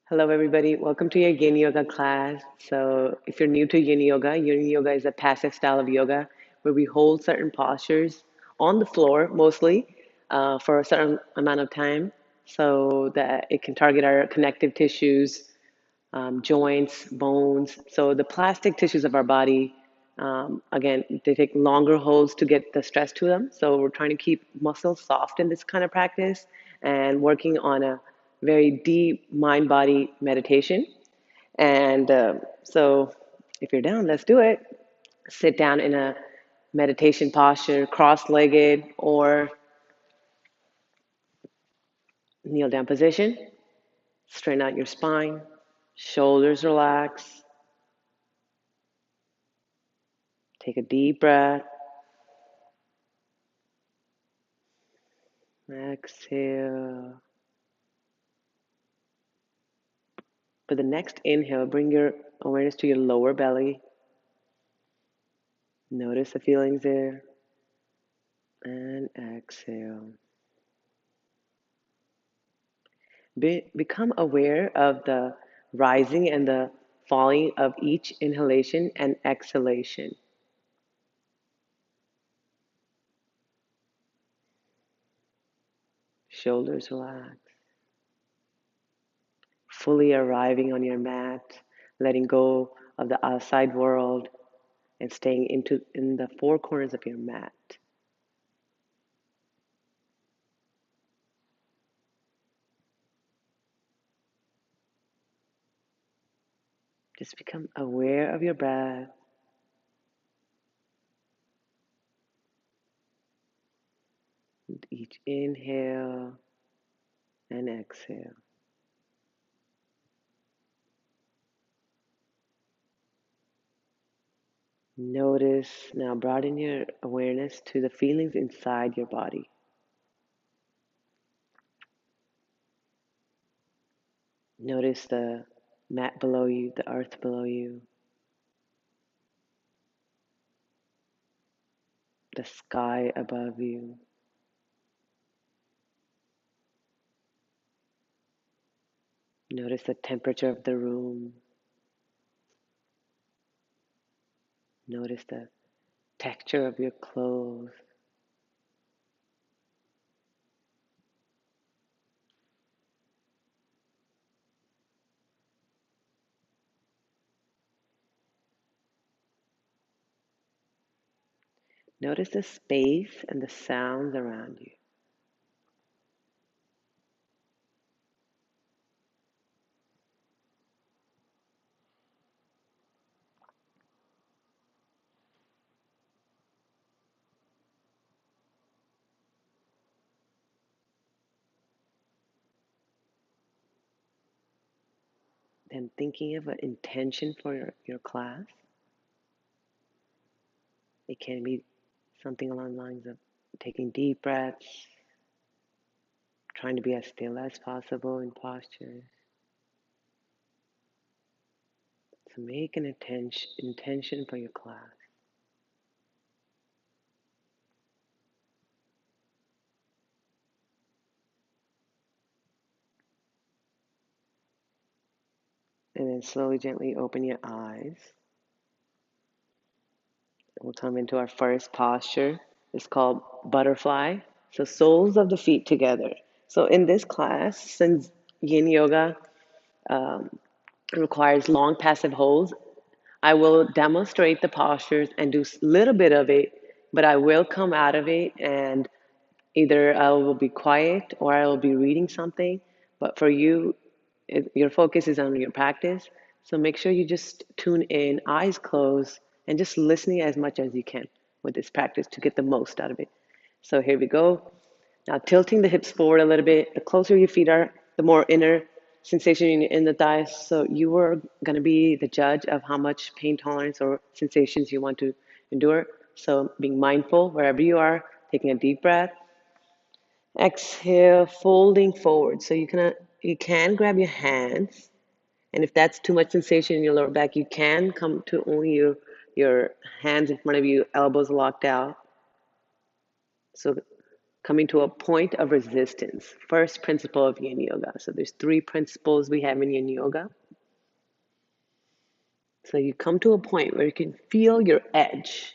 Hello, everybody. Welcome to your Yin Yoga class. So, if you're new to Yin Yoga is a passive style of yoga where we hold certain postures on the floor mostly for a certain amount of time so that it can target our connective tissues, joints, bones. So, the plastic tissues of our body, again, they take longer holds to get the stress to them. So, we're trying to keep muscles soft in this kind of practice and working on a very deep mind body meditation. And so, if you're down, let's do it. Sit down in a meditation posture, cross legged or kneel down position. Straighten out your spine, shoulders relax. Take a deep breath. Exhale. For the next inhale, bring your awareness to your lower belly. Notice the feelings there. And exhale. Become aware of the rising and the falling of each inhalation and exhalation. Shoulders relax. Fully arriving on your mat, letting go of the outside world and staying in the four corners of your mat. Just become aware of your breath. Each inhale and exhale. Notice, now broaden your awareness to the feelings inside your body. Notice the mat below you, the earth below you, the sky above you. Notice the temperature of the room. Notice the texture of your clothes. Notice the space and the sounds around you. And thinking of an intention for your class. It can be something along the lines of taking deep breaths, trying to be as still as possible in postures. So make an intention for your class. And then slowly, gently open your eyes. We'll come into our first posture. It's called butterfly. So soles of the feet together. So in this class, since Yin Yoga um, requires long passive holds, I will demonstrate the postures and do a little bit of it, but I will come out of it and either I will be quiet or I will be reading something. But for you, your focus is on your practice. So make sure you just tune in, eyes closed, and just listening as much as you can with this practice to get the most out of it. So here we go. Now tilting the hips forward a little bit. The closer your feet are, the more inner sensation in the thighs. So you are going to be the judge of how much pain tolerance or sensations you want to endure. So being mindful wherever you are, taking a deep breath. Exhale, folding forward. So you can grab your hands, and if that's too much sensation in your lower back, you can come to only your hands in front of you, elbows locked out. So coming to a point of resistance. First principle of Yin Yoga. So there's three principles we have in Yin Yoga. So you come to a point where you can feel your edge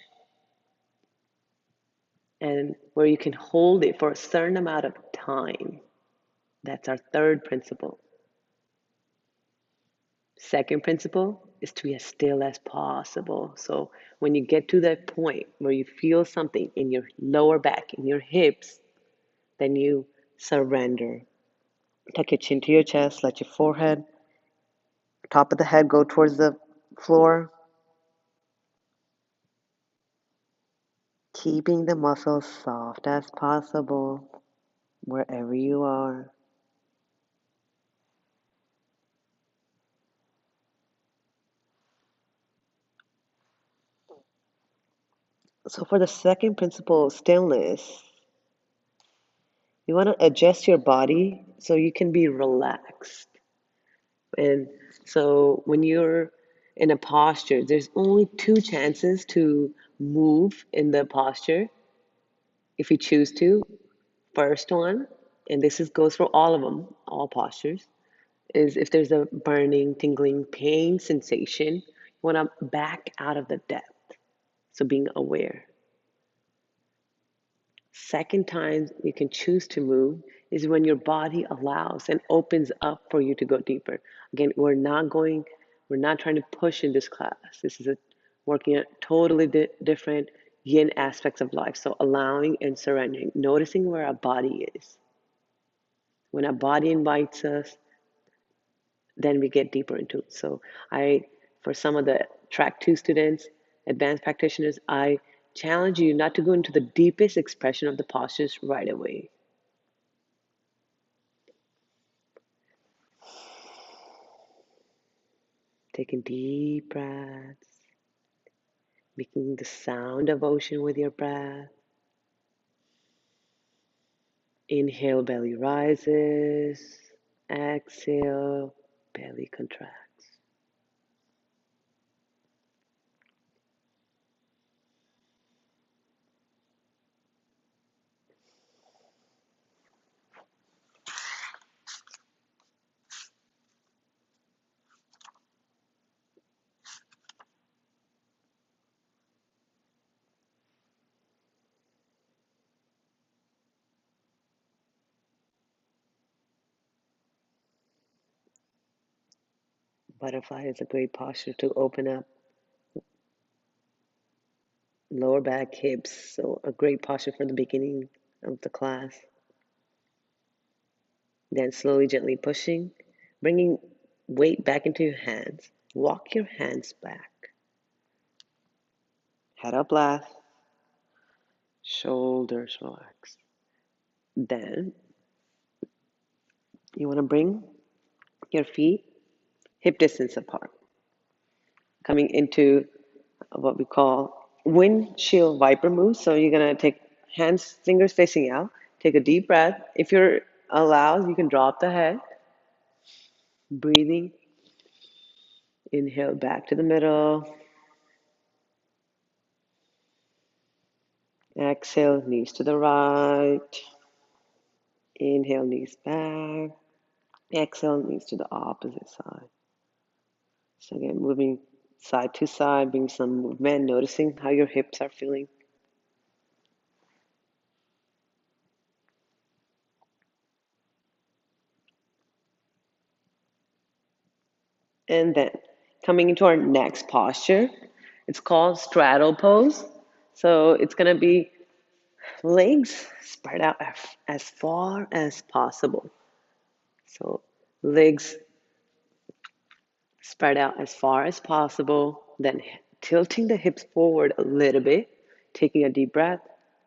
and where you can hold it for a certain amount of time. That's our third principle. Second principle is to be as still as possible. So when you get to that point where you feel something in your lower back, in your hips, then you surrender. Tuck your chin to your chest, let your forehead, top of the head go towards the floor, keeping the muscles soft as possible wherever you are. So for the second principle, stillness, you want to adjust your body so you can be relaxed. And so when you're in a posture, there's only two chances to move in the posture if you choose to. First one, and goes for all of them, all postures, is if there's a burning, tingling, pain sensation, you want to back out of the depth. So being aware. Second time you can choose to move is when your body allows and opens up for you to go deeper. Again, we're not trying to push in this class. This is working at totally different yin aspects of life. So allowing and surrendering, noticing where our body is. When our body invites us, then we get deeper into it. So for some of the track 2 students, advanced practitioners, I challenge you not to go into the deepest expression of the postures right away. Taking deep breaths, making the sound of ocean with your breath. Inhale, belly rises. Exhale, belly contracts. Butterfly is a great posture to open up lower back, hips. So a great posture for the beginning of the class. Then slowly, gently pushing, bringing weight back into your hands. Walk your hands back. Head up last, shoulders relax. Then you want to bring your feet hip distance apart, coming into what we call windshield viper move. So you're going to take hands, fingers facing out, take a deep breath. If you're allowed, you can drop the head, breathing. Inhale back to the middle. Exhale, knees to the right. Inhale, knees back. Exhale, knees to the opposite side. So again, moving side to side, bring some movement, noticing how your hips are feeling. And then coming into our next posture, it's called straddle pose. So it's going to be legs spread out as far as possible. So legs spread out as far as possible, then tilting the hips forward a little bit, taking a deep breath.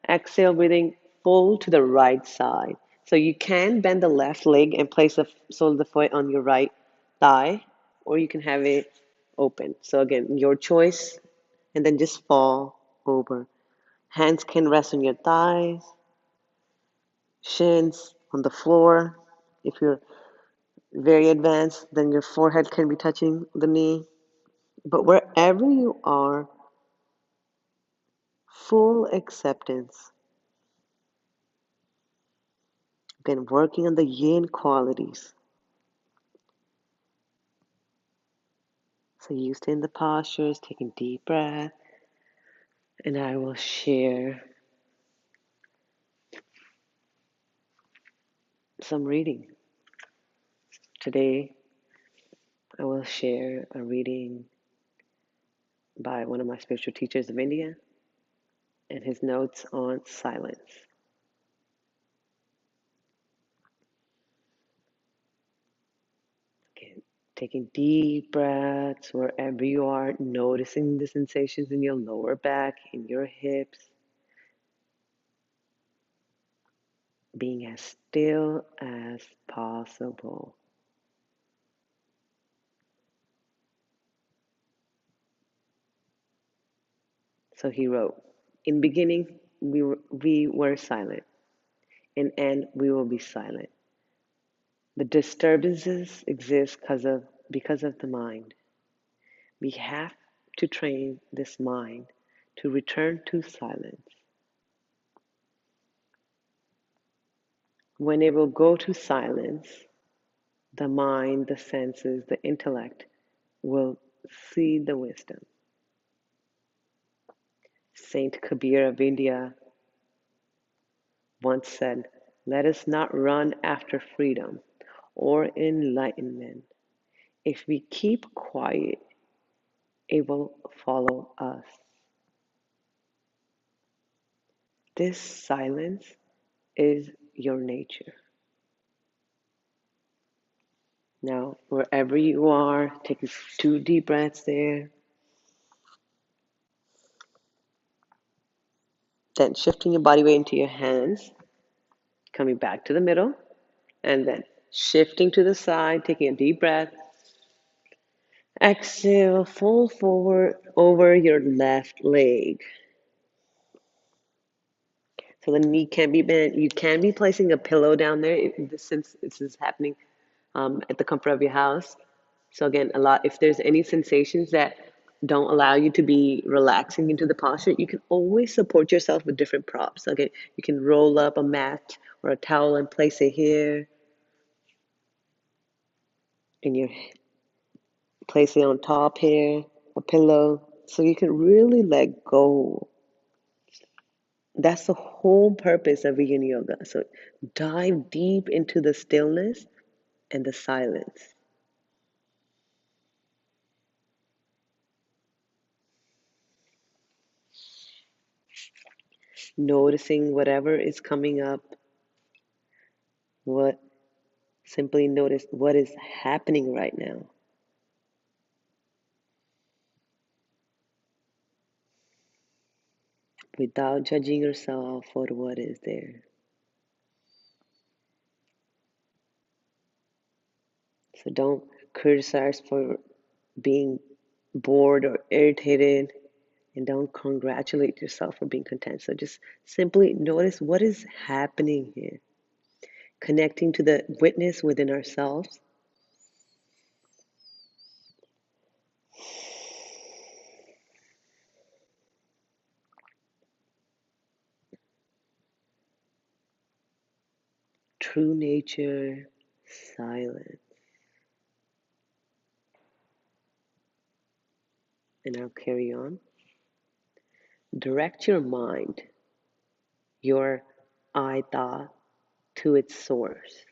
Exhale, breathing full to the right side. So you can bend the left leg and place the sole of the foot on your right thigh, or you can have it open. So again, your choice, and then just fall over. Hands can rest on your thighs, shins on the floor. If you're very advanced, then your forehead can be touching the knee. But wherever you are, full acceptance. Again, working on the yin qualities. So you stay in the postures, taking deep breath, and I will share some reading. Today, I will share a reading by one of my spiritual teachers of India and his notes on silence. Again, taking deep breaths wherever you are, noticing the sensations in your lower back, in your hips, being as still as possible. So he wrote, in beginning, we were silent. In end, we will be silent. The disturbances exist because of the mind. We have to train this mind to return to silence. When it will go to silence, the mind, the senses, the intellect will see the wisdom. Saint Kabir of India once said, let us not run after freedom or enlightenment. If we keep quiet, it will follow us. This silence is your nature. Now, wherever you are, taking 2 deep breaths there, then shifting your body weight into your hands, coming back to the middle, and then shifting to the side, taking a deep breath. Exhale, fold forward over your left leg. So the knee can be bent. You can be placing a pillow down there since this is happening at the comfort of your house. So again, if there's any sensations that don't allow you to be relaxing into the posture, you can always support yourself with different props. Okay, you can roll up a mat or a towel and place it here, and you place it on top here, a pillow, so you can really let go. That's the whole purpose of Yin Yoga. So dive deep into the stillness and the silence. Noticing whatever is coming up, what simply notice what is happening right now. Without judging yourself for what is there. So don't criticize for being bored or irritated, and don't congratulate yourself for being content. So just simply notice what is happening here, connecting to the witness within ourselves. True nature, silence. And I'll carry on. Direct your mind, your I thought, to its source.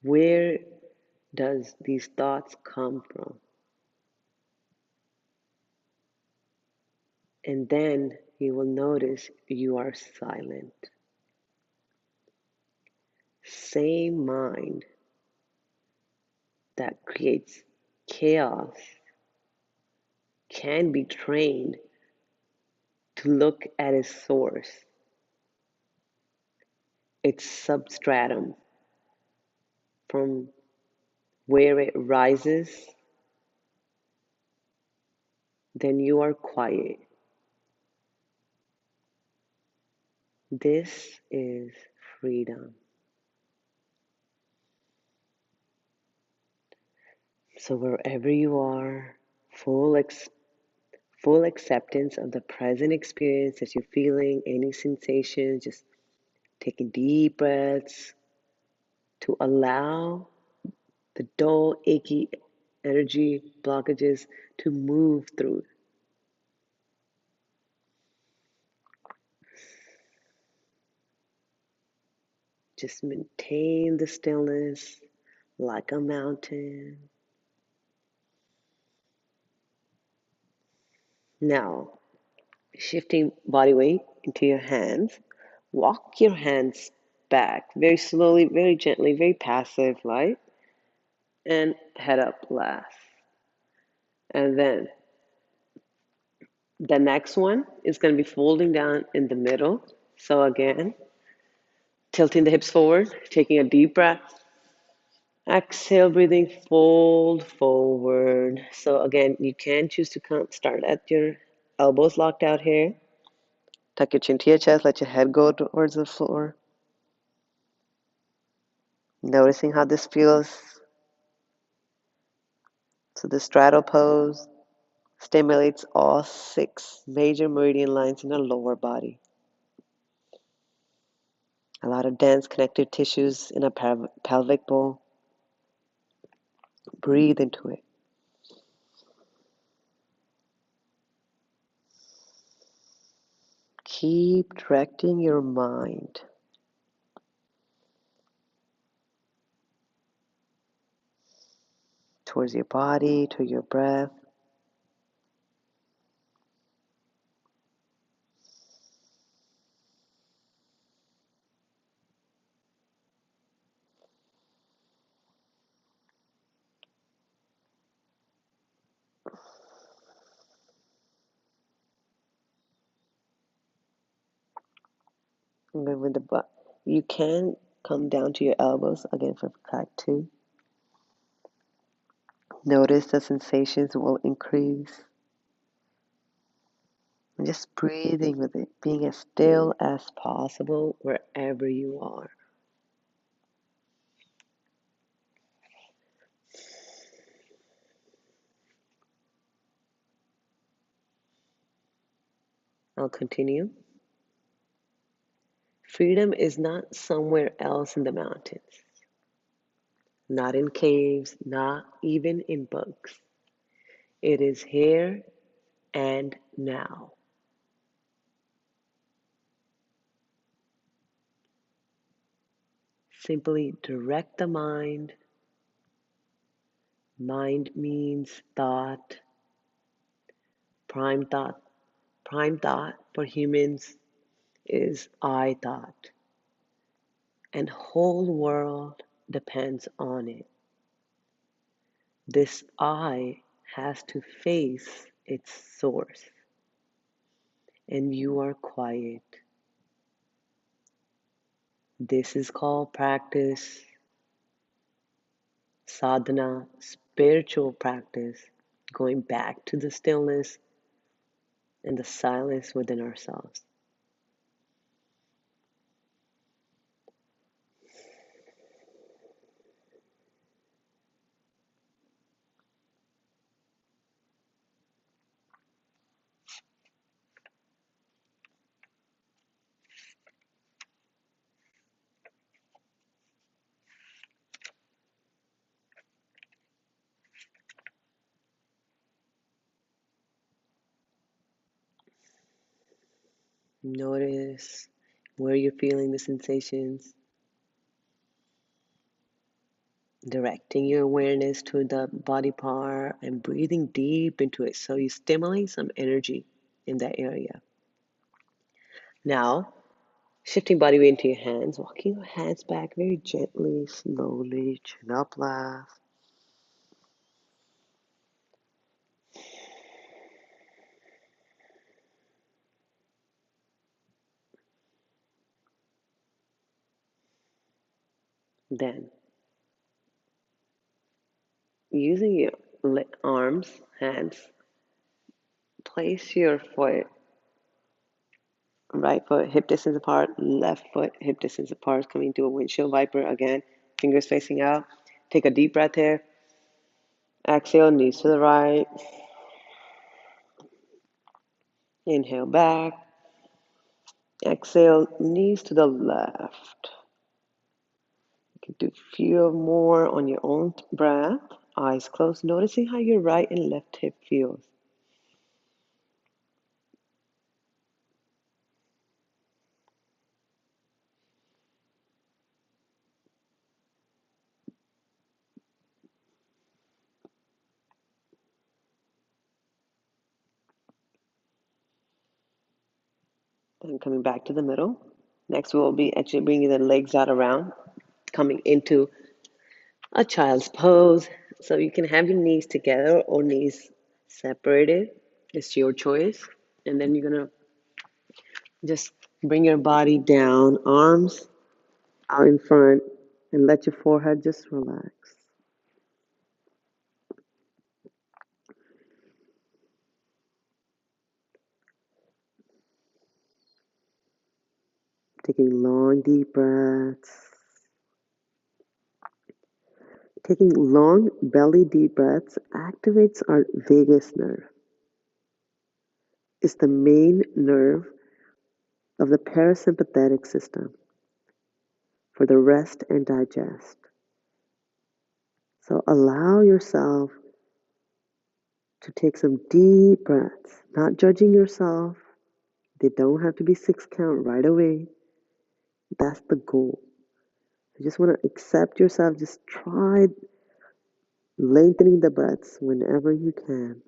Where does these thoughts come from? And then you will notice you are silent. Same mind that creates chaos can be trained to look at its source, its substratum, from where it rises. Then you are quiet. This is freedom. So wherever you are, full acceptance of the present experience that you're feeling, any sensation, just Taking deep breaths to allow the dull, achy energy blockages to move through. Just maintain the stillness like a mountain. Now, shifting body weight into your hands, walk your hands back very slowly, very gently, very passive like, and head up last. And then the next one is going to be folding down in the middle. So again, tilting the hips forward, taking a deep breath. Exhale, breathing, fold forward. So again, you can choose to start at your elbows locked out here. Tuck your chin to your chest, let your head go towards the floor. Noticing how this feels. So the straddle pose stimulates all 6 major meridian lines in the lower body. A lot of dense connective tissues in a pelvic bowl. Breathe into it. Keep directing your mind towards your body, to your breath. And then with the butt, you can come down to your elbows again for track 2. Notice the sensations will increase. And just breathing with it, being as still as possible wherever you are. I'll continue. Freedom is not somewhere else in the mountains, not in caves, not even in books. It is here and now. Simply direct the mind. Mind means thought. Prime thought. Prime thought for humans is I thought. And whole world depends on it. This I has to face its source. And you are quiet. This is called practice, sadhana, spiritual practice, going back to the stillness and the silence within ourselves. Notice where you're feeling the sensations, directing your awareness to the body part and breathing deep into it so you stimulate some energy in that area. Now, shifting body weight into your hands, walking your hands back very gently, slowly, chin up last. Then, using your arms, hands, place your foot, right foot hip distance apart, left foot hip distance apart, coming to a windshield viper again, fingers facing out. Take a deep breath here. Exhale, knees to the right. Inhale back. Exhale, knees to the left. You can do a few more on your own breath. Eyes closed, noticing how your right and left hip feels. Then coming back to the middle. Next, we'll be actually bringing the legs out around, coming into a child's pose. So you can have your knees together or knees separated. It's your choice. And then you're going to just bring your body down, arms out in front, and let your forehead just relax. Taking long, deep breaths. Taking long belly deep breaths activates our vagus nerve. It's the main nerve of the parasympathetic system for the rest and digest. So allow yourself to take some deep breaths, not judging yourself. They don't have to be 6 count right away. That's the goal. You just want to accept yourself. Just try lengthening the breaths whenever you can.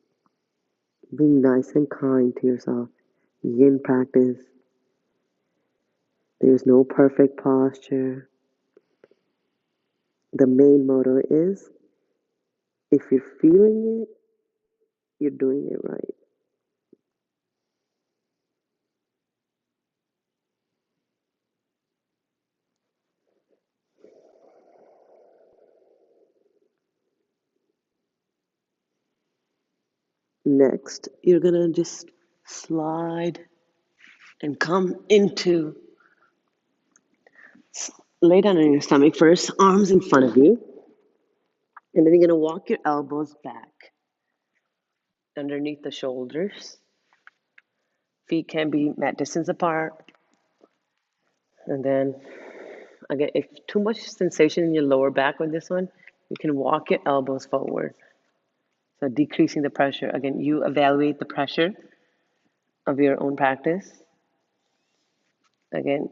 Being nice and kind to yourself. Yin practice. There's no perfect posture. The main motto is if you're feeling it, you're doing it right. Next, you're going to just slide and come into, lay down on your stomach first, arms in front of you. And then you're going to walk your elbows back underneath the shoulders. Feet can be mat distance apart. And then, again, if too much sensation in your lower back with this one, you can walk your elbows forward. So decreasing the pressure. Again, you evaluate the pressure of your own practice. Again,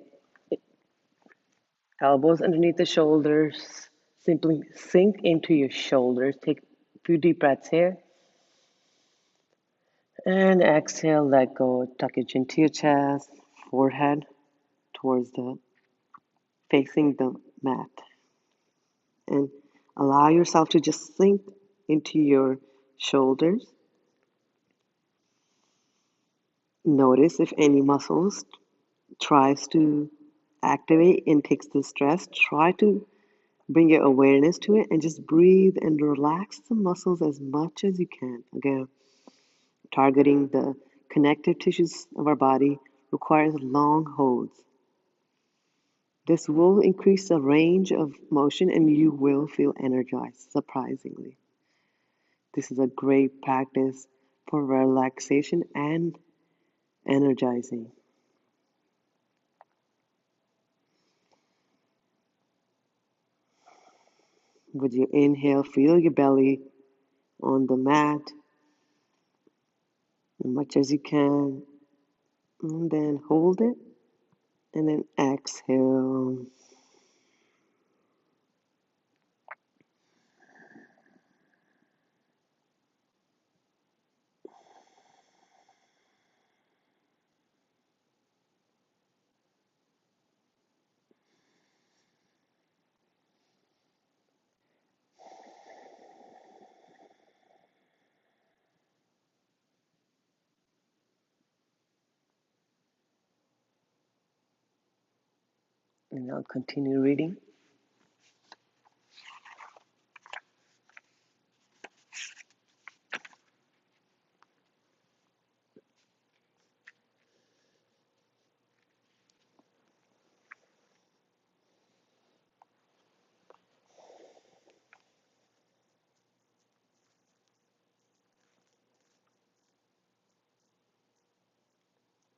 elbows underneath the shoulders. Simply sink into your shoulders. Take a few deep breaths here. And exhale, let go. Tuck your chin to your chest, forehead towards the facing the mat. And allow yourself to just sink into your shoulders. Notice if any muscles tries to activate and takes the stress. Try to bring your awareness to it and just breathe and relax the muscles as much as you can. Again, targeting the connective tissues of our body requires long holds. This will increase the range of motion and you will feel energized, surprisingly. This is a great practice for relaxation and energizing. With your inhale, feel your belly on the mat as much as you can, and then hold it, and then exhale. And I'll continue reading.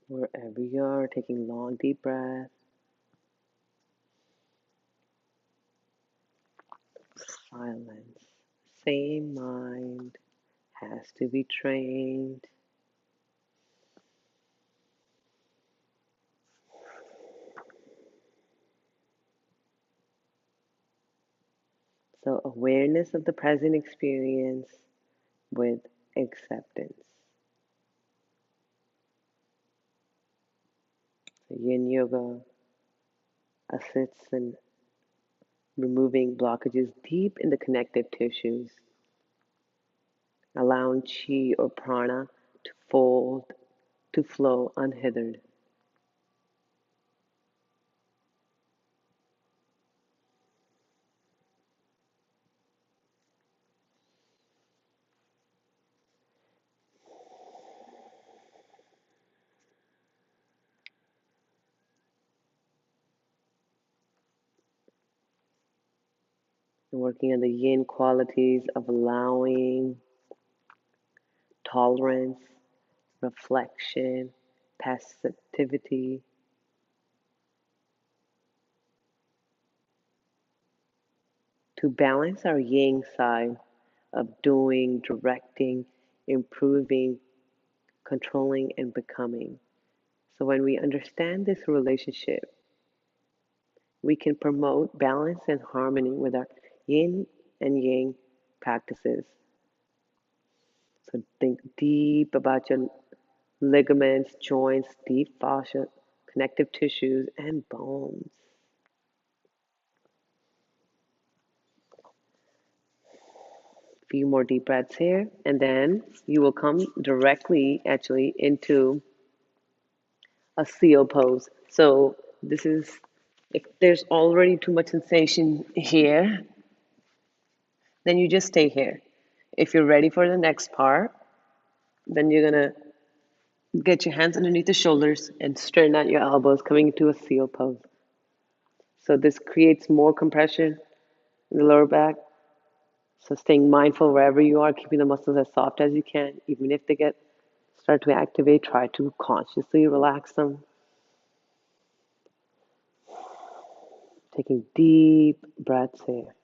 Wherever you are, taking long, deep breaths. Silence. Same mind has to be trained. So, awareness of the present experience with acceptance. So Yin Yoga assists in removing blockages deep in the connective tissues, allowing chi or prana to fold, to flow unhindered. And working on the yin qualities of allowing, tolerance, reflection, passivity, to balance our yang side of doing, directing, improving, controlling, and becoming. So when we understand this relationship, we can promote balance and harmony with our yin and yang practices. So think deep about your ligaments, joints, deep fascia, connective tissues, and bones. A few more deep breaths here, and then you will come directly actually into a seal pose. So this is, if there's already too much sensation here, then you just stay here. If you're ready for the next part, then you're gonna get your hands underneath the shoulders and straighten out your elbows, coming into a seal pose. So this creates more compression in the lower back. So staying mindful wherever you are, keeping the muscles as soft as you can, even if they get start to activate, try to consciously relax them. Taking deep breaths here.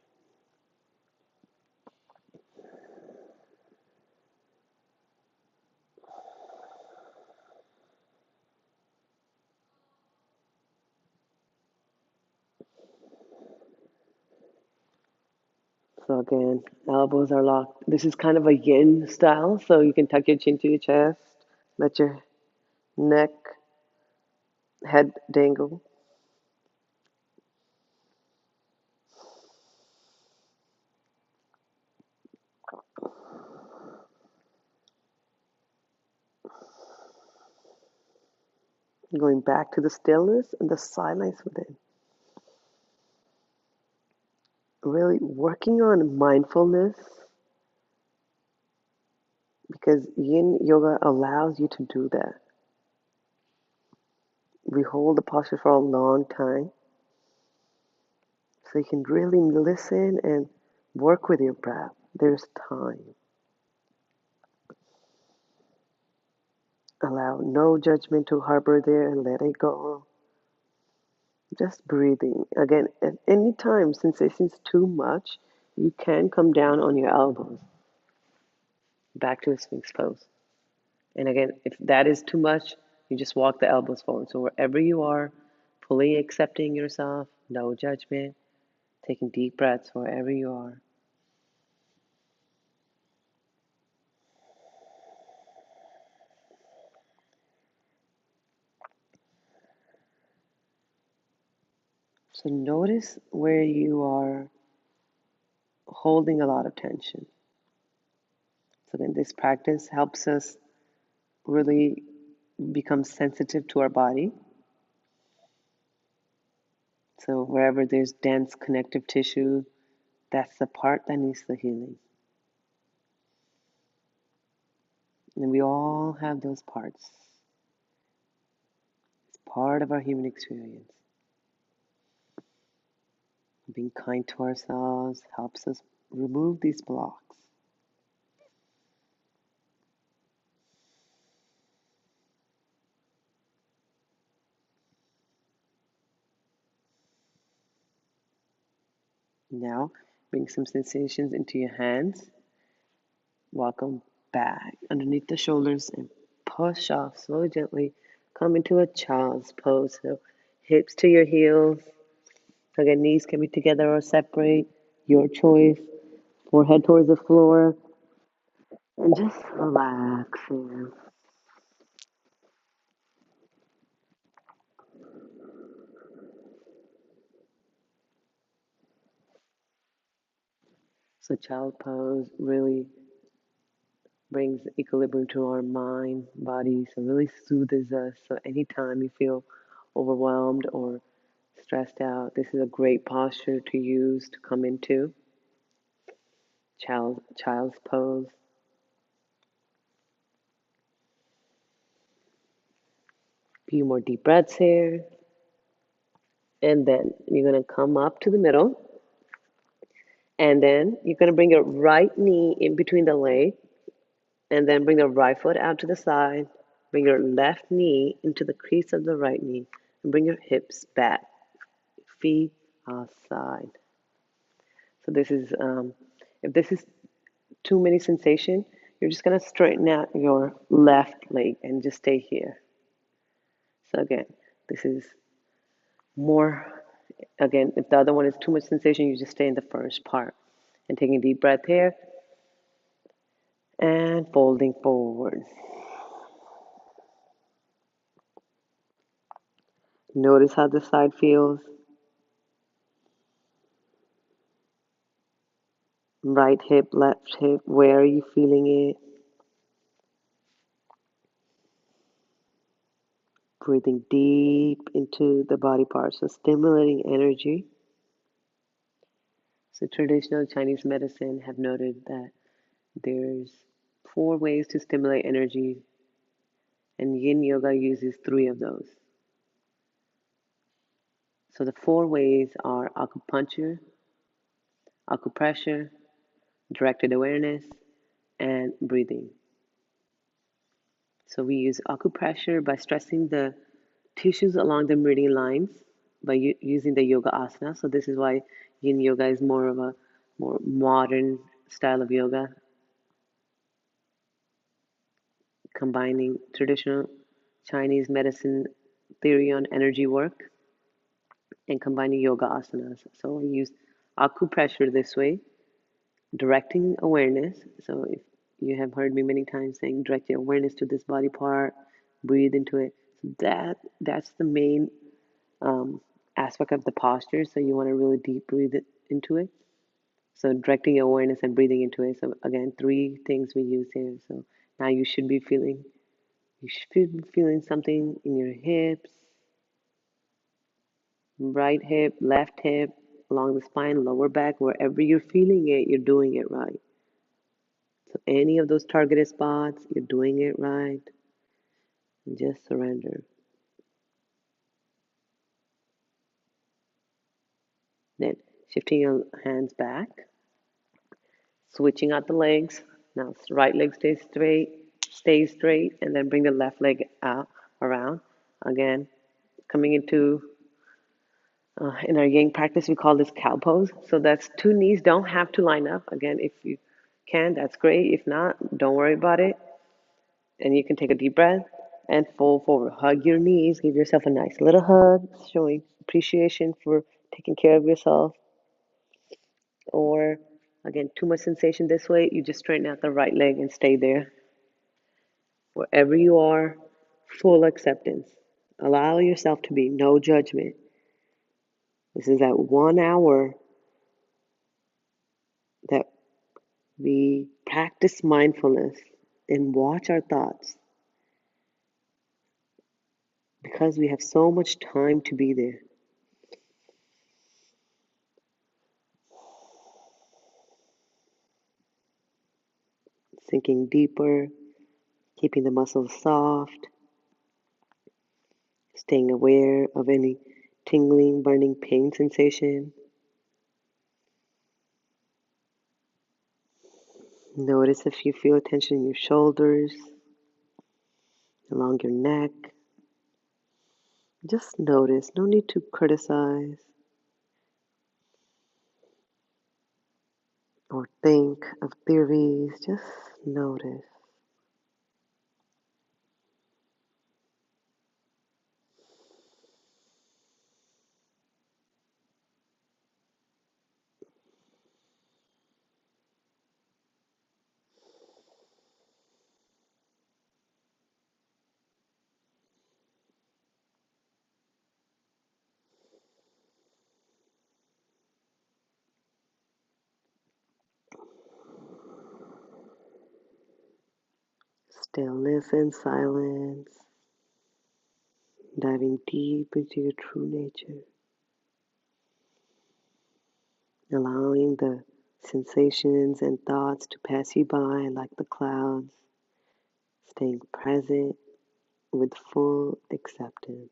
So again, elbows are locked. This is kind of a yin style, so you can tuck your chin to your chest, let your neck, head dangle. Going back to the stillness and the silence within. Really working on mindfulness because yin yoga allows you to do that. We hold the posture for a long time so you can really listen and work with your breath. There's time. Allow no judgment to harbor there and let it go. Just breathing. Again, at any time sensation's too much, you can come down on your elbows back to a sphinx pose. And again, if that is too much, you just walk the elbows forward. So wherever you are, fully accepting yourself, no judgment, taking deep breaths wherever you are. So notice where you are holding a lot of tension. So then this practice helps us really become sensitive to our body. So wherever there's dense connective tissue, that's the part that needs the healing. And we all have those parts. It's part of our human experience. Being kind to ourselves helps us remove these blocks. Bring some sensations into your hands. Welcome back underneath the shoulders and push off slowly, gently. Come into a child's pose. So hips to your heels. Again, knees can be together or separate. Your choice. Forehead towards the floor. And just relax here. So child pose really brings equilibrium to our mind, body, so really soothes us. So anytime you feel overwhelmed or stressed out, this is a great posture to use to come into child's pose. Few more deep breaths here. And then you're gonna come up to the middle. And then you're gonna bring your right knee in between the leg. And then bring the right foot out to the side. Bring your left knee into the crease of the right knee. And bring your hips back. Feet aside. So this is, if this is too many sensation, you're just gonna straighten out your left leg and just stay here. So again, this is more, again, if the other one is too much sensation, you just stay in the first part. And taking a deep breath here and folding forward. Notice how the side feels. Right hip, left hip, where are you feeling it? Breathing deep into the body parts, so stimulating energy. So traditional Chinese medicine have noted that there's 4 ways to stimulate energy, and Yin Yoga uses 3 of those. So the 4 ways are acupuncture, acupressure, directed awareness, and breathing. So we use acupressure by stressing the tissues along the meridian lines by using the yoga asana. So this is why Yin Yoga is more of a more modern style of yoga, combining traditional Chinese medicine theory on energy work and combining yoga asanas. So we use acupressure this way, directing awareness. So if you have heard me many times saying direct your awareness to this body part, breathe into it. So that's the main aspect of the posture. So you want to really deep breathe into it. So directing your awareness and breathing into it. So again, 3 things we use here. So now you should be feeling something in your hips, right hip, left hip, along the spine, lower back, wherever you're feeling it, you're doing it right. So any of those targeted spots, you're doing it right. And just surrender. Then shifting your hands back, switching out the legs. Now right leg stay straight, and then bring the left leg out around. Again, coming into in our yang practice, we call this cow pose. So that's 2 knees don't have to line up. Again, if you can, that's great. If not, don't worry about it. And you can take a deep breath and fold forward. Hug your knees. Give yourself a nice little hug, showing appreciation for taking care of yourself. Or, again, too much sensation this way, you just straighten out the right leg and stay there. Wherever you are, full acceptance. Allow yourself to be, no judgment. This is that 1 hour that we practice mindfulness and watch our thoughts because we have so much time to be there. Sinking deeper, keeping the muscles soft, staying aware of any tingling, burning pain sensation. Notice if you feel tension in your shoulders, along your neck. Just notice, no need to criticize. or think of theories. Just notice. Stillness and silence, diving deep into your true nature, allowing the sensations and thoughts to pass you by like the clouds, staying present with full acceptance.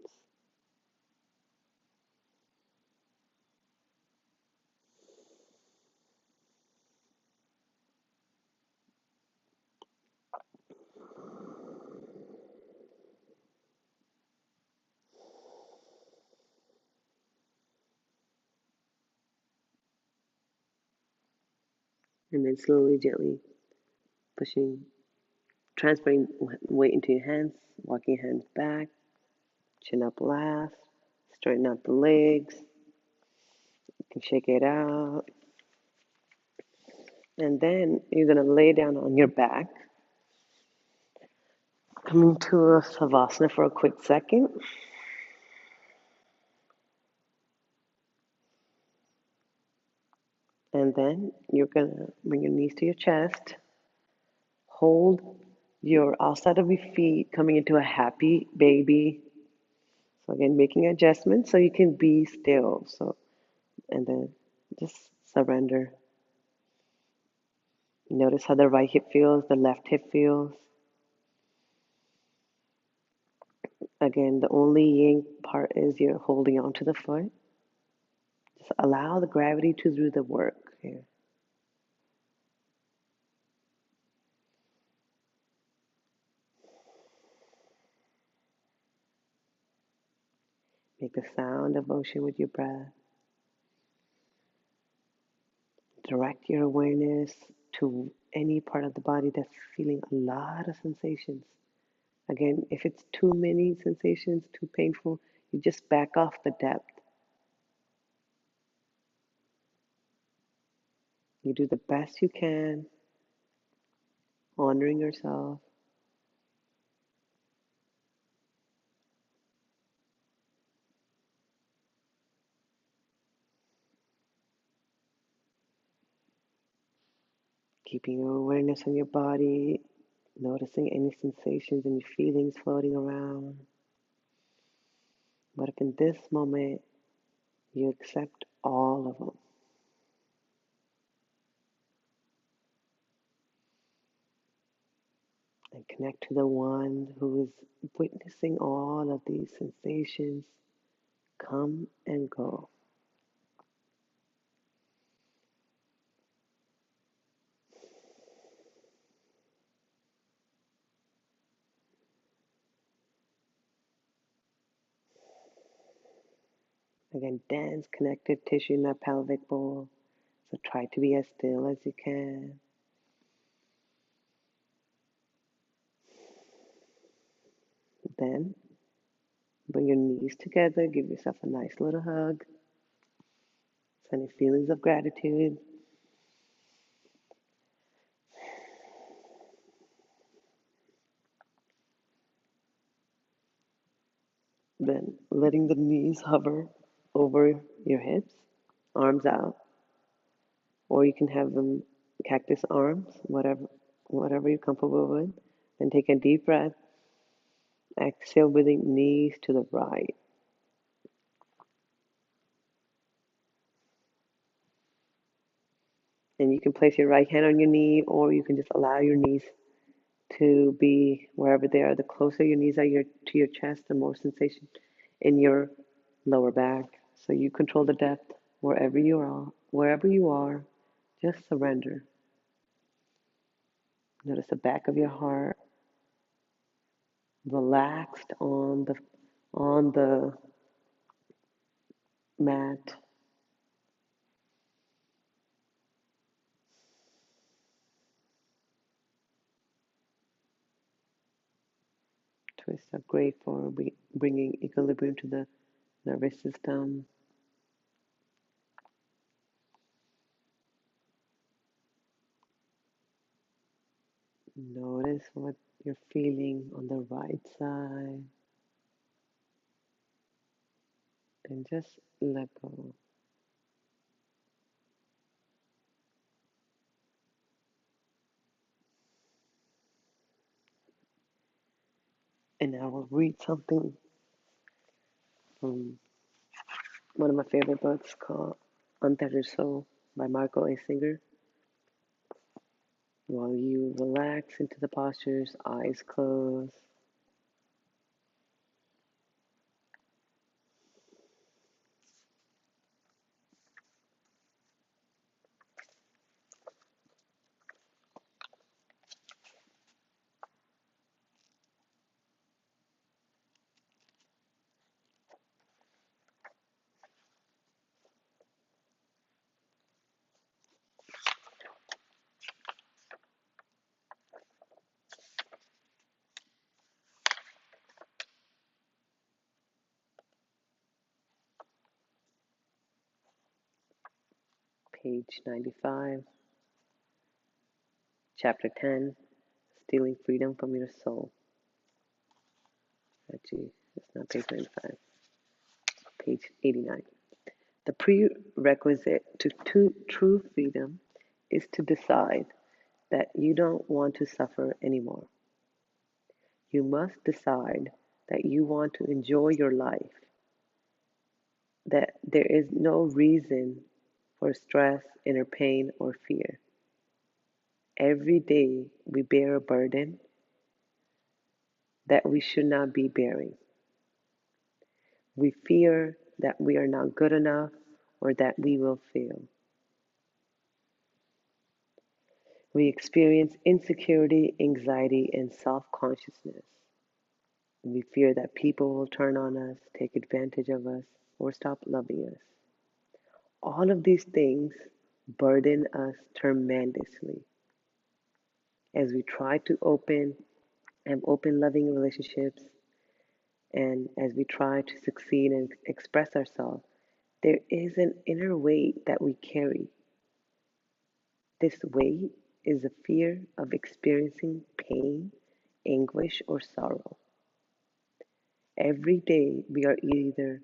And then slowly, gently pushing, transferring weight into your hands, walking your hands back, chin up last, straighten out the legs, you can shake it out. And then you're going to lay down on your back, coming to a savasana for a quick second. And then you're going to bring your knees to your chest, hold your outside of your feet coming into a happy baby. So again, making adjustments so you can be still. So, and then just surrender. Notice how the right hip feels, the left hip feels. Again, the only yin part is you're holding on to the foot. Just allow the gravity to do the work here. Make the sound of motion with your breath. Direct your awareness to any part of the body that's feeling a lot of sensations. Again, if it's too many sensations, too painful, you just back off the depth. You do the best you can, honoring yourself. Keeping your awareness on your body, noticing any sensations and feelings floating around. But if in this moment you accept all of them and connect to the one who is witnessing all of these sensations come and go. Again, dense connective tissue in that pelvic bowl. So try to be as still as you can. Then bring your knees together, give yourself a nice little hug, sending feelings of gratitude. Then letting the knees hover over your hips, arms out, or you can have them cactus arms, whatever you're comfortable with. Then take a deep breath. Exhale, bringing knees to the right. And you can place your right hand on your knee, or you can just allow your knees to be wherever they are. The closer your knees are to your chest, the more sensation in your lower back. So you control the depth wherever you are. Wherever you are, just surrender. Notice the back of your heart relaxed on the mat. twists are great for bringing equilibrium to the nervous system. Notice what you're feeling on the right side and just let go. And I will read something from one of my favorite books called Untethered Soul by Marco A. Singer. While you relax into the postures, eyes closed. Page 95, Chapter 10, Stealing Freedom from Your Soul. Actually, it's not page 95, page 89. The prerequisite to true freedom is to decide that you don't want to suffer anymore. You must decide that you want to enjoy your life, that there is no reason for stress, inner pain, or fear. Every day we bear a burden that we should not be bearing. We fear that we are not good enough or that we will fail. We experience insecurity, anxiety, and self consciousness. We fear that people will turn on us, take advantage of us, or stop loving us. All of these things burden us tremendously as we try to open loving relationships, and as we try to succeed and express ourselves. There is an inner weight that we carry. This weight is the fear of experiencing pain, anguish, or sorrow. Every day we are either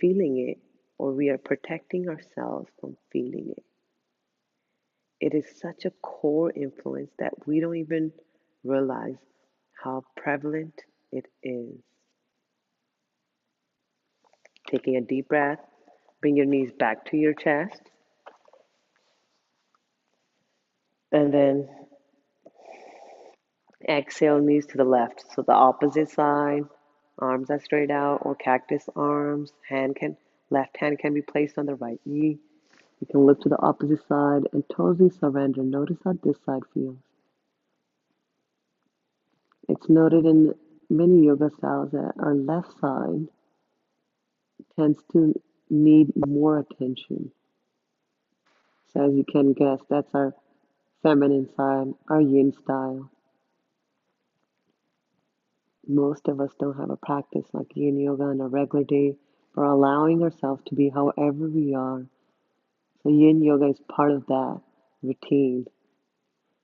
feeling it or we are protecting ourselves from feeling it. It is such a core influence that we don't even realize how prevalent it is. Taking a deep breath, bring your knees back to your chest, and then exhale, knees to the left. So the opposite side, arms are straight out or cactus arms. Left hand can be placed on the right knee. You can look to the opposite side and totally surrender. Notice how this side feels. It's noted in many yoga styles that our left side tends to need more attention. So as you can guess, that's our feminine side, our yin style. Most of us don't have a practice like Yin Yoga on a regular day for allowing ourselves to be however we are. So Yin Yoga is part of that routine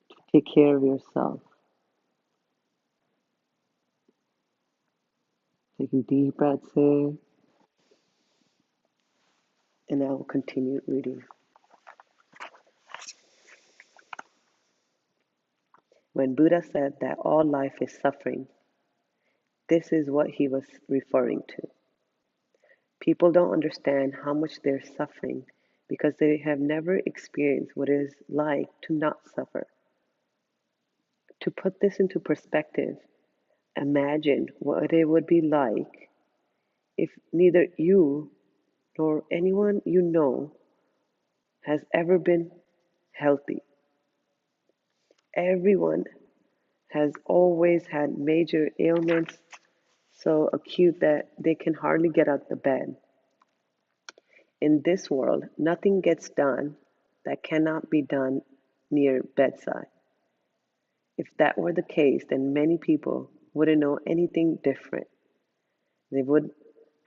to take care of yourself. Taking deep breaths in, and I will continue reading. When Buddha said that all life is suffering, this is what he was referring to. People don't understand how much they're suffering because they have never experienced what it is like to not suffer. To put this into perspective, imagine what it would be like if neither you nor anyone you know has ever been healthy. Everyone has always had major ailments so acute that they can hardly get out of bed. In this world, nothing gets done that cannot be done near bedside. If that were the case, then many people wouldn't know anything different. They would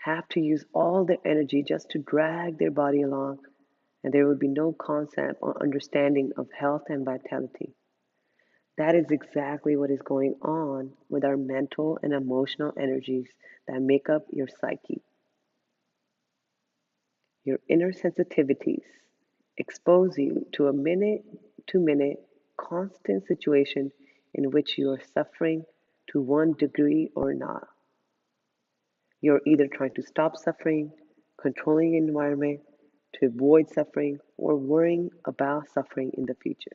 have to use all their energy just to drag their body along, and there would be no concept or understanding of health and vitality. That is exactly what is going on with our mental and emotional energies that make up your psyche. Your inner sensitivities expose you to a minute to minute constant situation in which you are suffering to one degree or not. You're either trying to stop suffering, controlling the environment to avoid suffering, or worrying about suffering in the future.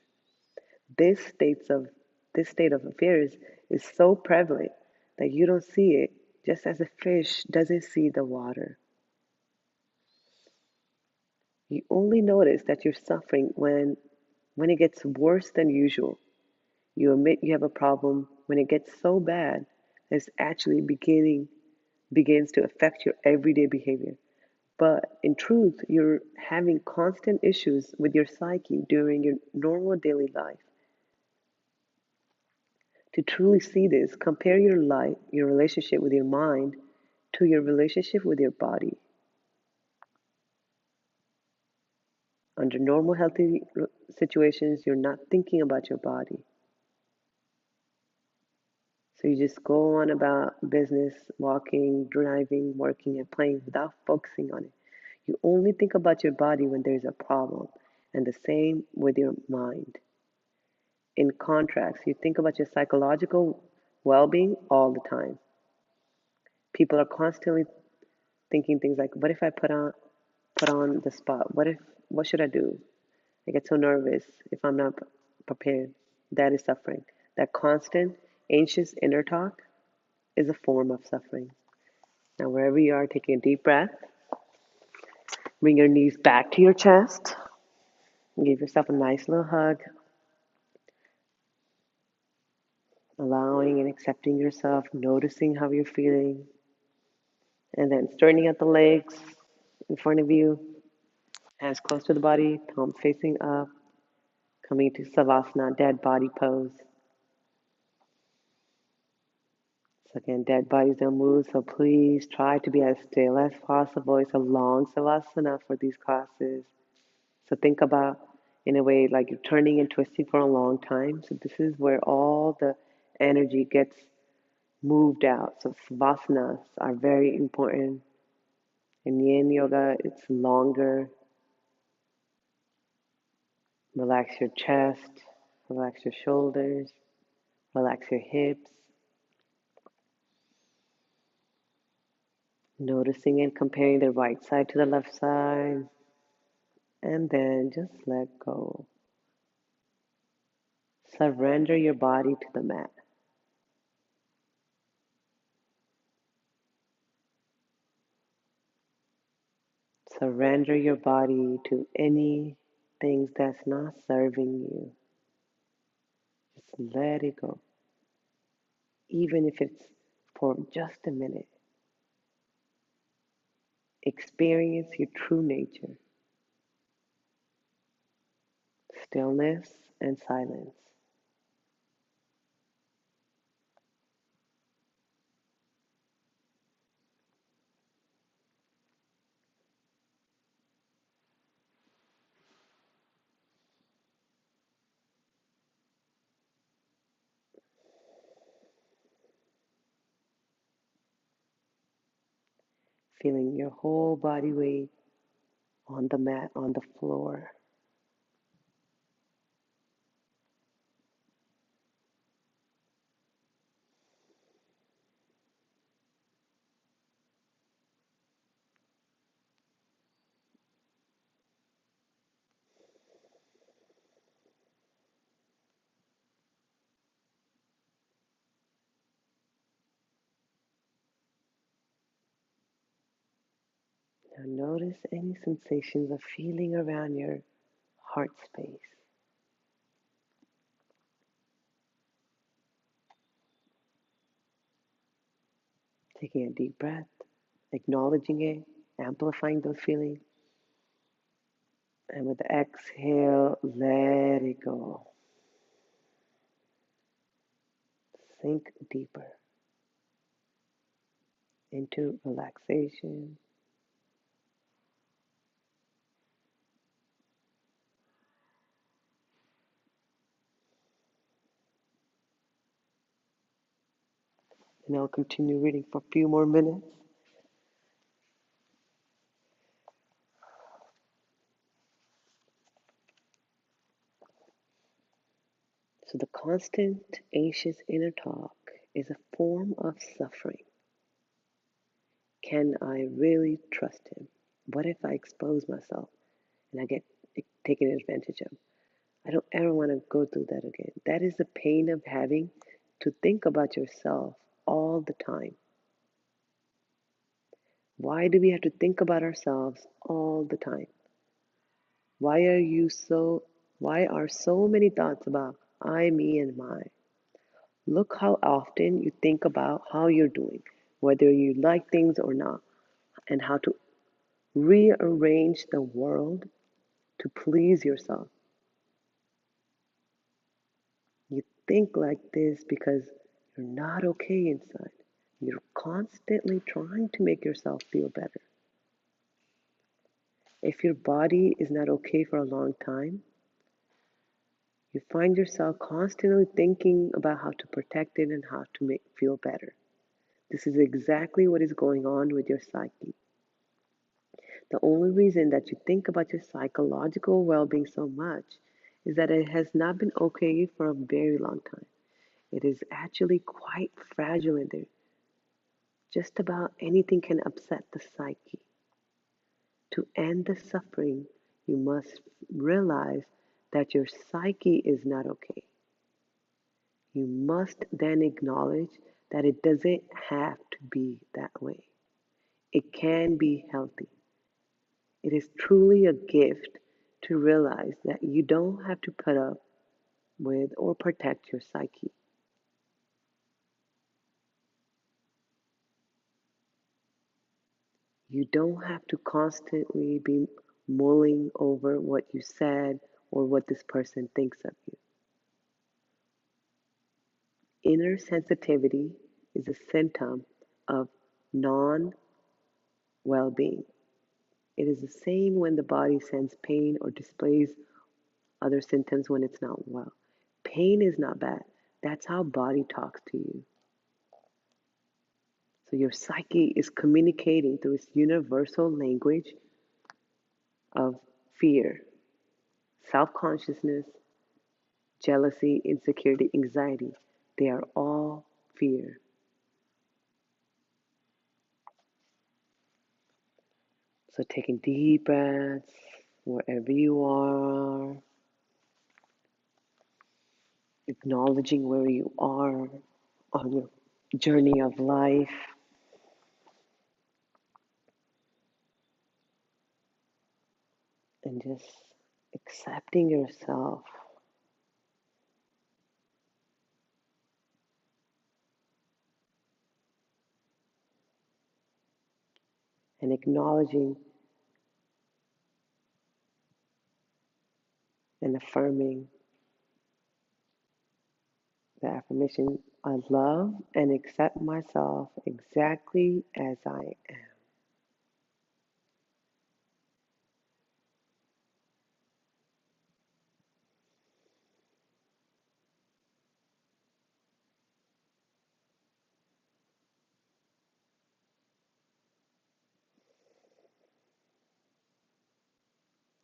This states of this state of affairs is so prevalent that you don't see it, just as a fish doesn't see the water. You only notice that you're suffering when it gets worse than usual. You admit you have a problem when it gets so bad that it's actually begins to affect your everyday behavior. But in truth, you're having constant issues with your psyche during your normal daily life. To truly see this, compare your life, your relationship with your mind to your relationship with your body. Under normal, healthy situations, you're not thinking about your body. So you just go on about business, walking, driving, working, and playing without focusing on it. You only think about your body when there's a problem, and the same with your mind. In contrast, you think about your psychological well being all the time. People are constantly thinking things like, what if I put on the spot? What should I do? I get so nervous if I'm not prepared. That is suffering. That constant anxious inner talk is a form of suffering. Now, wherever you are, taking a deep breath, bring your knees back to your chest, give yourself a nice little hug, allowing and accepting yourself, noticing how you're feeling, and then straightening out the legs in front of you, hands close to the body, palms facing up, coming to Savasana, dead body pose. So again, dead bodies don't move, so please try to be as still as possible. It's a long Savasana for these classes. So think about, in a way, like you're turning and twisting for a long time. So this is where all the energy gets moved out. So Savasanas are very important. In Yin Yoga, it's longer. Relax your chest, relax your shoulders, relax your hips. Noticing and comparing the right side to the left side. And then just let go. Surrender your body to the mat. Surrender your body to any things that's not serving you. Just let it go. Even if it's for just a minute. Experience your true nature, stillness and silence. Feeling your whole body weight on the mat, on the floor. Now notice any sensations of feeling around your heart space. Taking a deep breath, acknowledging it, amplifying those feelings. And with the exhale, let it go. Sink deeper. into relaxation. And I'll continue reading for a few more minutes. So, the constant, anxious inner talk is a form of suffering. Can I really trust him? What if I expose myself and I get taken advantage of? I don't ever want to go through that again. That is the pain of having to think about yourself all the time. Why do we have to think about ourselves all the time? Why are you so why are so many thoughts about I, me, and my? Look how often you think about how you're doing, whether you like things or not, and how to rearrange the world to please yourself. You think like this because you're not okay inside. You're constantly trying to make yourself feel better. If your body is not okay for a long time, you find yourself constantly thinking about how to protect it and how to make it feel better. This is exactly what is going on with your psyche. The only reason that you think about your psychological well being so much is that it has not been okay for a very long time. It is actually quite fragile in there. Just about anything can upset the psyche. To end the suffering, you must realize that your psyche is not okay. You must then acknowledge that it doesn't have to be that way. It can be healthy. It is truly a gift to realize that you don't have to put up with or protect your psyche. You don't have to constantly be mulling over what you said or what this person thinks of you. Inner sensitivity is a symptom of non well being. It is the same when the body sends pain or displays other symptoms when it's not well. Pain is not bad. That's how body talks to you. So your psyche is communicating through its universal language of fear, self consciousness, jealousy, insecurity, anxiety. They are all fear. So taking deep breaths wherever you are, acknowledging where you are on your journey of life, and just accepting yourself and acknowledging and affirming the affirmation, I love and accept myself exactly as I am.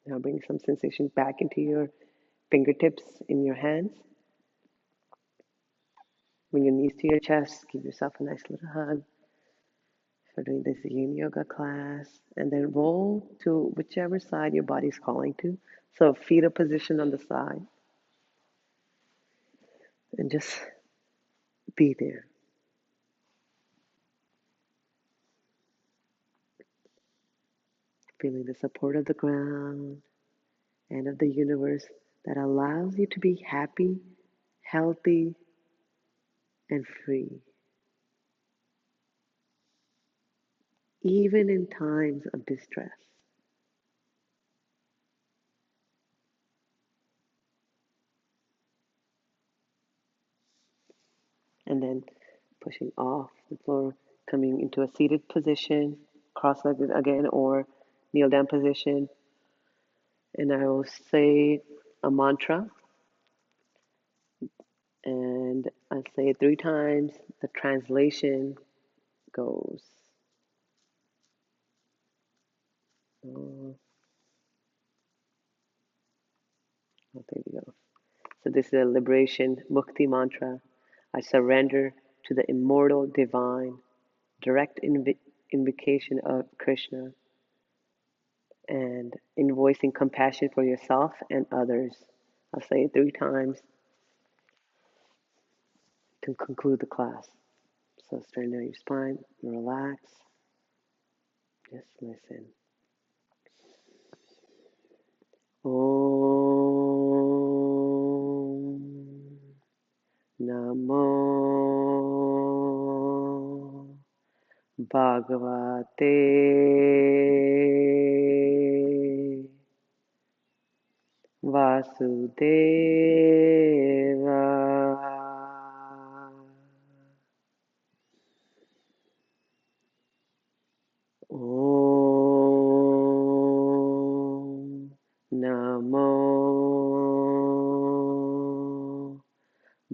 Now bring some sensation back into your fingertips in your hands. Bring your knees to your chest. Give yourself a nice little hug for doing this Yin Yoga class. And then roll to whichever side your body's calling to. So fetal position on the side. And just be there. Feeling the support of the ground and of the universe that allows you to be happy, healthy, and free, even in times of distress. And then pushing off the floor, coming into a seated position, cross-legged again, or kneel down position. And I will say a mantra, and I say it 3 times. The translation goes, oh, there we go. So this is a liberation mukti mantra. I surrender to the immortal divine, direct invocation of Krishna, and invoicing compassion for yourself and others. I'll say it 3 times to conclude the class. So straighten out your spine, relax, just listen. Om Namo Bhagavate Vasudeva. Om Namo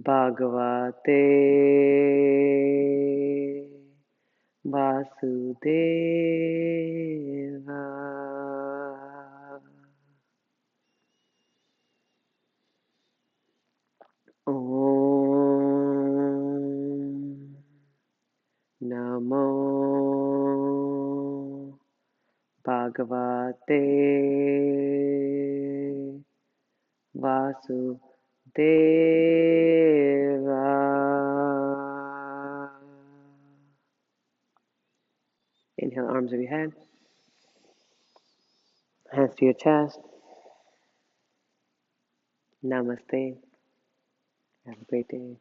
Bhagavate Vasudeva. Om Namo Bhagavate Vasudeva. Inhale, arms over your head, hands to your chest. Namaste. Have a great day.